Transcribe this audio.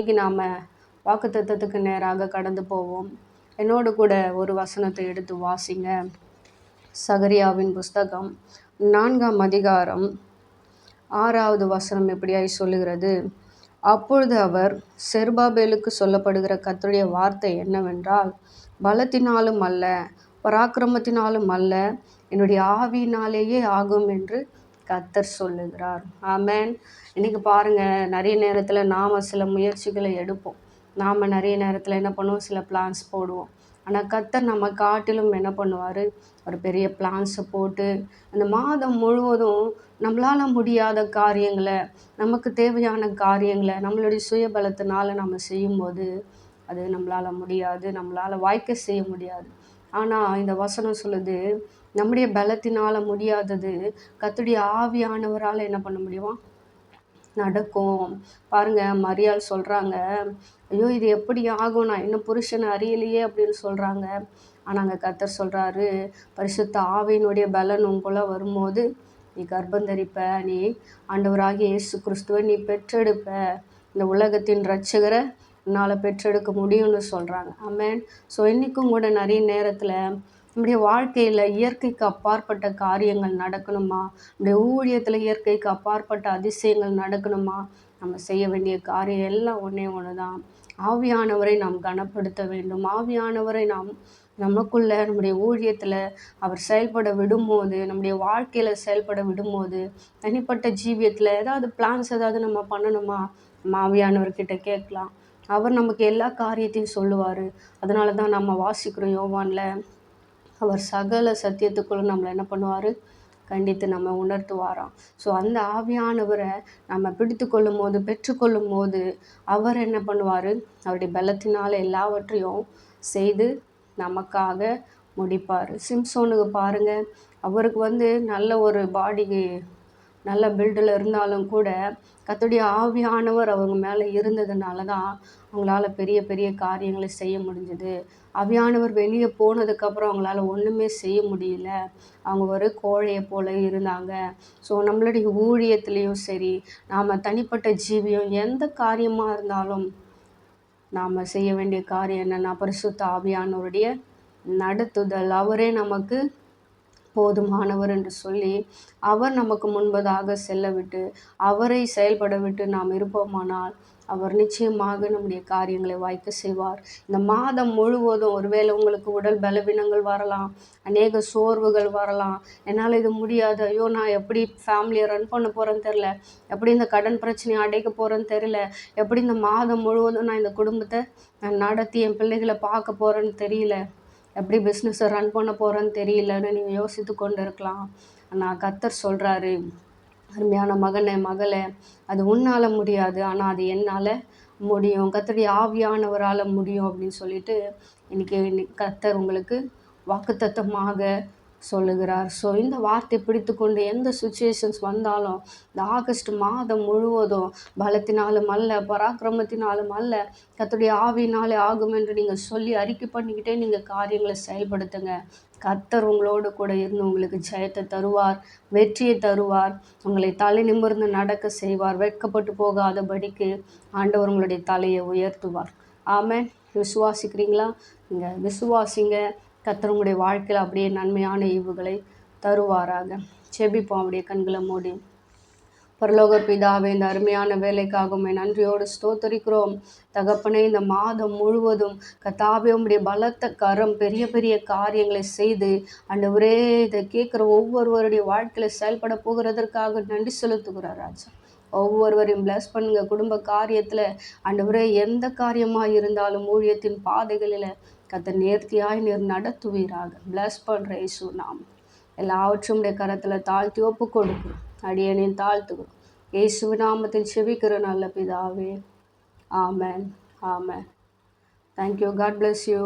இன்னைக்கு நாம் வாக்குத்தத்தத்துக்கு நேராக கடந்து போவோம். என்னோடு கூட ஒரு வசனத்தை எடுத்து வாசிங்க. சகரியாவின் புஸ்தகம் 4ஆம் அதிகாரம் 6வது வசனம் எப்படியாய் சொல்லுகிறது. அப்பொழுது அவர், செருபாபேலுக்கு சொல்லப்படுகிற கர்த்தருடைய வார்த்தை என்னவென்றால், பலத்தினாலும் அல்ல, பராக்கிரமத்தினாலும் அல்ல, என்னுடைய ஆவியினாலேயே ஆகும் என்று கர்த்தர் சொல்லுகிறார். ஆமென். இன்னைக்கு பாருங்க, நிறைய நேரத்தில் நாம் சில முயற்சிகளை எடுப்போம். நாம் நிறைய நேரத்தில் என்ன பண்ணுவோம், சில பிளான்ஸ் போடுவோம். ஆனால் கர்த்தர் நம்ம காட்டிலும் என்ன பண்ணுவார், ஒரு பெரிய பிளான்ஸை போட்டு அந்த மாதம் முழுவதும் நம்மளால் முடியாத காரியங்களை, நமக்கு தேவையான காரியங்களை நம்மளுடைய சுயபலத்தினால நம்ம செய்யும்போது அது நம்மளால் முடியாது, நம்மளால் வாய்க்க செய்ய முடியாது. ஆனால் இந்த வசனம் சொல்லுது, நம்முடைய பலத்தினால் முடியாதது கர்த்தருடைய ஆவியானவரால் என்ன பண்ண முடியுமா, நடக்கும். பாருங்க, மரியாள் சொல்கிறாங்க, ஐயோ இது எப்படி ஆகும், நான் இன்னும் புருஷனை அறியலையே அப்படின்னு சொல்கிறாங்க. ஆனால் அங்கே கர்த்தர் சொல்கிறாரு, பரிசுத்த ஆவியினுடைய பலன் உங்களை வரும்போது நீ கர்ப்பம் தரிப்ப, நீ ஆண்டவராகிய இயேசு கிறிஸ்துவை நீ பெற்றெடுப்ப, இந்த உலகத்தின் இரட்சகரை உன்னால் பெற்றெடுக்க முடியும்னு சொல்கிறாங்க. ஆமென். ஸோ இன்றைக்கும் கூட நிறைய நேரத்தில் நம்முடைய வாழ்க்கையில் இயற்கைக்கு அப்பாற்பட்ட காரியங்கள் நடக்கணுமா, நம்முடைய ஊழியத்தில் இயற்கைக்கு அப்பாற்பட்ட அதிசயங்கள் நடக்கணுமா, நம்ம செய்ய வேண்டிய காரியம் எல்லாம் ஒன்றே ஒன்று தான். ஆவியானவரை நாம் கனப்படுத்த வேண்டும். ஆவியானவரை நாம் நமக்குள்ள நம்முடைய ஊழியத்தில் அவர் செயல்பட விடும்போது, நம்முடைய வாழ்க்கையில் செயல்பட விடும்போது, தனிப்பட்ட ஜீவியத்தில் ஏதாவது பிளான்ஸ் ஏதாவது நம்ம பண்ணணுமா, நம்ம ஆவியானவர்கிட்ட கேட்கலாம். அவர் நமக்கு எல்லா காரியத்தையும் சொல்லுவார். அதனால தான் நம்ம வாசிக்கிறோம் யோவானில், அவர் சகல சத்தியத்துக்குள்ள நம்மளை என்ன பண்ணுவார், கண்டித்து நம்ம உணர்த்துவாராம். ஸோ அந்த ஆவியானவரை நம்ம பிடித்து கொள்ளும் போது, பெற்றுக்கொள்ளும் போது அவர் என்ன பண்ணுவார், அவருடைய பலத்தினால் எல்லாவற்றையும் செய்து நமக்காக முடிப்பார். சிம்சோனுக்கு பாருங்கள், அவருக்கு நல்ல ஒரு பாடி, நல்ல பில்டில் இருந்தாலும் கூட கர்த்தருடைய ஆவியானவர் அவங்க மேலே இருந்ததுனால தான் அவங்களால பெரிய பெரிய காரியங்களை செய்ய முடிஞ்சது. ஆவியானவர் வெளியே போனதுக்கப்புறம் அவங்களால ஒன்றுமே செய்ய முடியல. அவங்க ஒரு கோழையை போல இருந்தாங்க. ஸோ நம்மளுடைய ஊழியத்துலேயும் சரி, நாம் தனிப்பட்ட ஜீவியம் எந்த காரியமாக இருந்தாலும் நாம் செய்ய வேண்டிய காரியம் என்னென்னா, பரிசுத்த ஆவியானவருடைய நடத்துதல். அவரே நமக்கு போதுமானவர் என்று சொல்லி அவர் நமக்கு முன்பதாக செல்ல விட்டு, அவரை செயல்பட விட்டு நாம் இருப்போமானால் அவர் நிச்சயமாக நம்முடைய காரியங்களை வாய்க்க செய்வார். இந்த மாதம் முழுவதும் ஒருவேளை உங்களுக்கு உடல் பலவீனங்கள் வரலாம், அநேக சோர்வுகள் வரலாம். என்னால் இது முடியாது, ஐயோ நான் எப்படி ஃபேமிலியை ரன் பண்ண போகிறேன்னு தெரில, எப்படி இந்த கடன் பிரச்சனையை அடைக்க போகிறேன்னு தெரியல, எப்படி இந்த மாதம் முழுவதும் நான் இந்த குடும்பத்தை நான் நடத்தி என் பிள்ளைகளை பார்க்க போகிறேன்னு தெரியல, எப்படி பிஸ்னஸை ரன் பண்ண போகிறேன்னு தெரியலன்னு நீங்கள் யோசித்து கொண்டு இருக்கலாம். ஆனால் கர்த்தர் சொல்கிறாரு, அருமையான மகனே மகளே, அது உன்னால் முடியாது, ஆனால் அது என்னால் முடியும், கர்த்தருடைய ஆவியானவரால் முடியும் அப்படின்னு சொல்லிட்டு இன்றைக்கி கர்த்தர் உங்களுக்கு வாக்குத்தத்தமாக சொல்லுகிறார். ஸோ இந்த வார்த்தை பிடித்து கொண்டு எந்த சுச்சுவேஷன்ஸ் வந்தாலும் இந்த ஆகஸ்ட் மாதம் முழுவதும் பலத்தினாலும் அல்ல, பராக்கிரமத்தினாலும் அல்ல, கர்த்தருடைய ஆவியினாலே ஆகும் என்று நீங்கள் சொல்லி அறிக்கை பண்ணிக்கிட்டே நீங்கள் காரியங்களை செயல்படுத்துங்க. கர்த்தர் உங்களோடு கூட இருந்து உங்களுக்கு ஜெயத்தை தருவார், வெற்றியை தருவார், உங்களை தலை நிமிர்ந்து நடக்க செய்வார், வெட்கப்பட்டு போகாதபடிக்கு ஆண்டவர் உங்களுடைய தலையை உயர்த்துவார். ஆமென். விசுவாசிக்கிறீங்களா? நீங்கள் விசுவாசிங்க. கர்த்தர் உங்களுடைய வாழ்க்கையில் அப்படியே நன்மையான ஈவுகளை தருவாராக. செபிப்போம் அப்படியே கண்களை மூடி. பரலோக பிதாவே, இந்த அருமையான வேலைக்காக நன்றியோடு ஸ்தோத்தரிக்கிறோம். தகப்பனே, இந்த மாதம் முழுவதும் கர்த்தாவே உம்முடைய பலத்த கரம் பெரிய பெரிய காரியங்களை செய்து ஆண்டவரே இதை கேட்குற ஒவ்வொருவருடைய வாழ்க்கையில் செயல்பட போகிறதற்காக நன்றி செலுத்துகிறார் ராஜா. ஒவ்வொருவரையும் பிளஸ் பண்ணுங்க. குடும்ப காரியத்தில் ஆண்டவரே எந்த காரியமாக இருந்தாலும் ஊழியத்தின் பாதைகளில் கர்த்தர் நேர்த்தியாய் நீர் நடத்துவீராக. பிளஸ் பண்ணுற இயேசு நாம் எல்லாவற்றும் உடைய கரத்தில் தாழ்த்தி ஒப்பு கொடுக்கிறோம். அடியேனையும் தாழ்த்துக்கிறோம். இயேசு நாமத்தில் செபிக்கிற நல்ல பிதாவே. ஆமென். ஆமென். தேங்க்யூ. God bless you.